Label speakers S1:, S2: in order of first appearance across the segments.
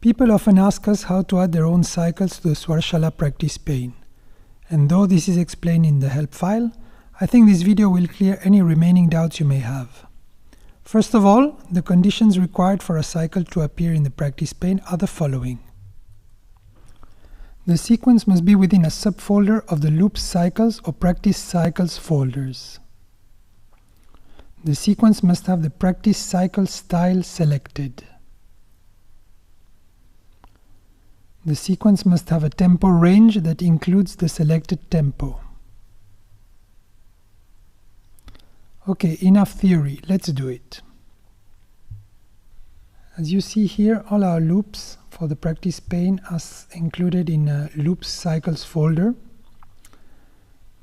S1: People often ask us how to add their own cycles to the SwarShala Practice pane. And though this is explained in the help file, I think this video will clear any remaining doubts you may have. First of all, the conditions required for a cycle to appear in the practice pane are the following. The sequence must be within a subfolder of the loops cycles or practice cycles folders. The sequence must have the practice cycle style selected. The sequence must have a tempo range that includes the selected tempo. Okay, enough theory, let's do it. As you see here, all our loops for the practice pane are included in a loops cycles folder.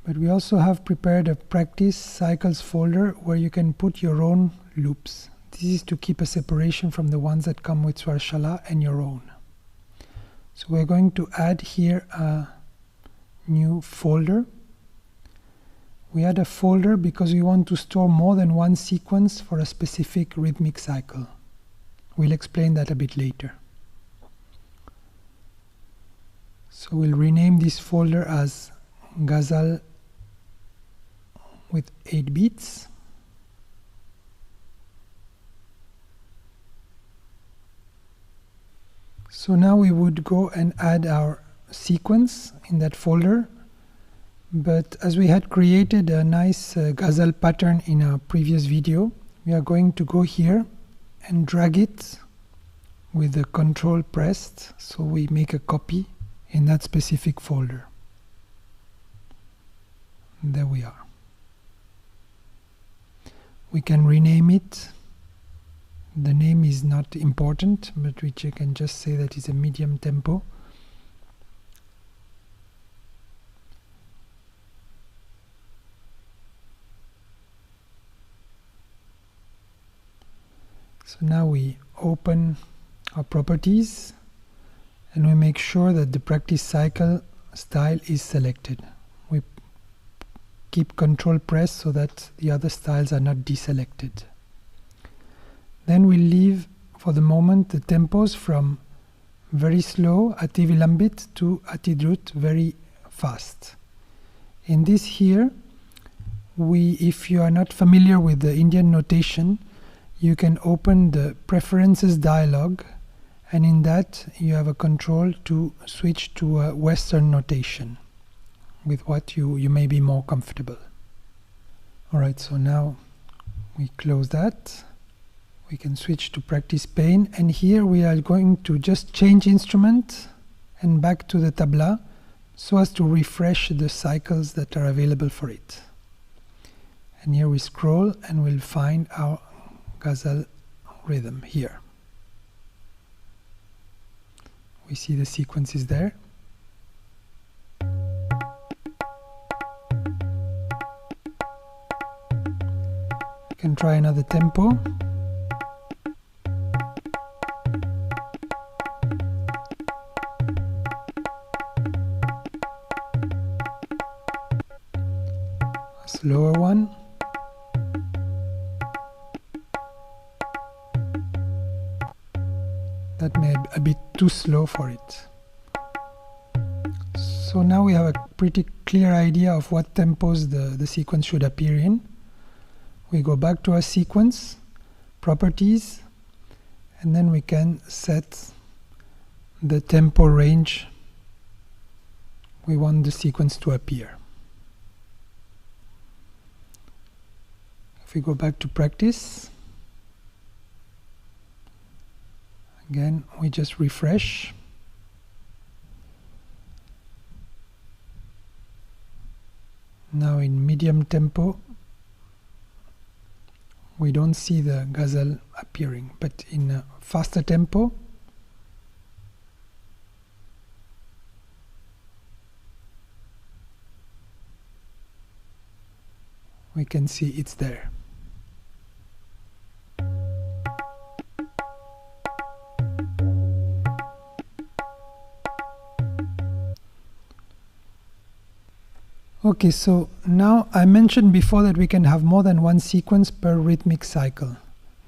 S1: But we also have prepared a practice cycles folder where you can put your own loops. This is to keep a separation from the ones that come with SwarShala and your own. So we're going to add here a new folder. We add a folder because we want to store more than one sequence for a specific rhythmic cycle. We'll explain that a bit later. So we'll rename this folder as Ghazal with 8 beats. So now we would go and add our sequence in that folder. But as we had created a nice Ghazal pattern in our previous video, we are going to go here and drag it with the Control pressed, so we make a copy in that specific folder. There we are. We can rename it. The name is not important, but we can just say that it's a medium tempo. So now we open our properties and we make sure that the practice cycle style is selected. We keep Control pressed so that the other styles are not deselected. Then we leave for the moment the tempos from very slow Ati Vilambit to Ati Drut very fast. In this here, if you are not familiar with the Indian notation, you can open the Preferences dialog, and in that you have a control to switch to a Western notation with what you may be more comfortable. Alright, so now we close that. We can switch to practice pane, and here we are going to just change instrument and back to the tabla so as to refresh the cycles that are available for it. And here we scroll and we'll find our Ghazal rhythm here. We see the sequence is there. We can try another tempo. A slower one. That may be a bit too slow for it. So now we have a pretty clear idea of what tempos the sequence should appear in. We go back to our sequence, properties, and then we can set the tempo range we want the sequence to appear. If we go back to practice, again, we just refresh. Now in medium tempo, we don't see the Ghazal appearing, but in a faster tempo, we can see it's there. Okay, so now I mentioned before that we can have more than one sequence per rhythmic cycle.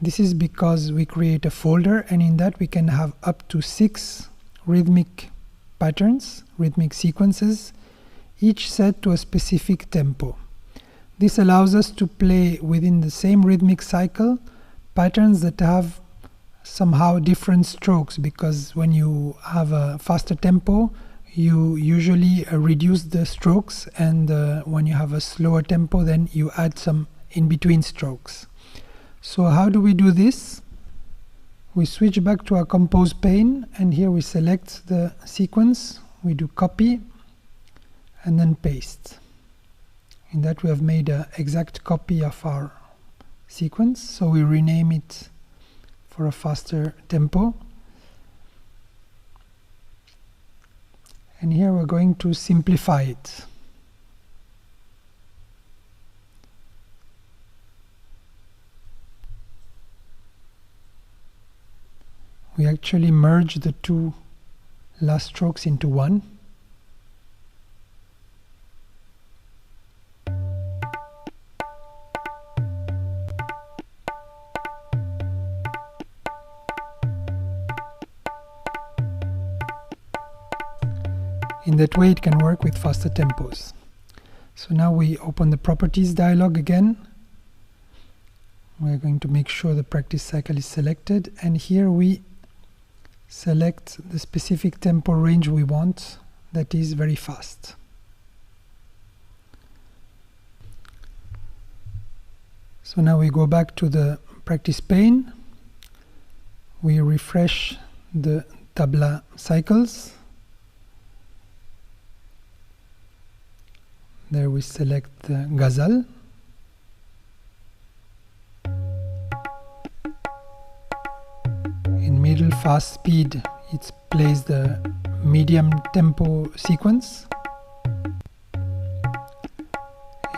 S1: This is because we create a folder, and in that we can have up to 6 rhythmic patterns, rhythmic sequences, each set to a specific tempo. This allows us to play within the same rhythmic cycle patterns that have somehow different strokes, because when you have a faster tempo you usually reduce the strokes, and when you have a slower tempo then you add some in between strokes. So how do we do this? We switch back to our compose pane, and here we select the sequence, we do copy and then paste. In that we have made an exact copy of our sequence, so we rename it for a faster tempo. And here we're going to simplify it. We actually merge the 2 last strokes into one. In that way it can work with faster tempos. So now we open the properties dialog again. We're going to make sure the practice cycle is selected, and here we select the specific tempo range we want, that is very fast. So now we go back to the practice pane, we refresh the tabla cycles, there we select the ghazal, in middle fast speed it plays the medium tempo sequence,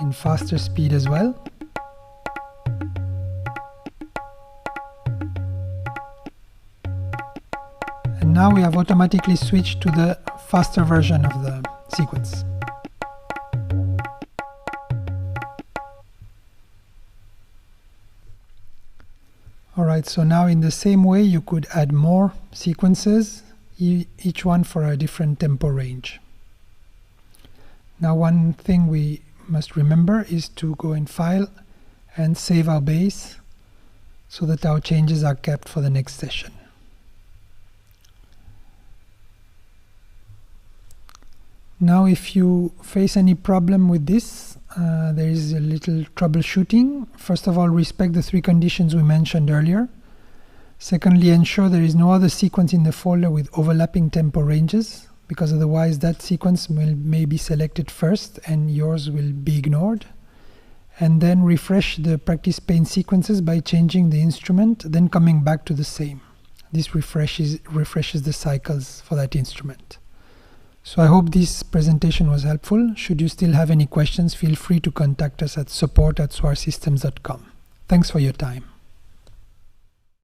S1: in faster speed as well. And now we have automatically switched to the faster version of the sequence. Alright, so now in the same way you could add more sequences, each one for a different tempo range. Now one thing we must remember is to go in File and save our base so that our changes are kept for the next session. Now if you face any problem with this, there is a little troubleshooting. First of all, respect the 3 conditions we mentioned earlier. Secondly, ensure there is no other sequence in the folder with overlapping tempo ranges, because otherwise that sequence may be selected first and yours will be ignored. And then refresh the practice pane sequences by changing the instrument, then coming back to the same. This refreshes the cycles for that instrument. So I hope this presentation was helpful. Should you still have any questions, feel free to contact us at support@swarsystems.com. Thanks for your time.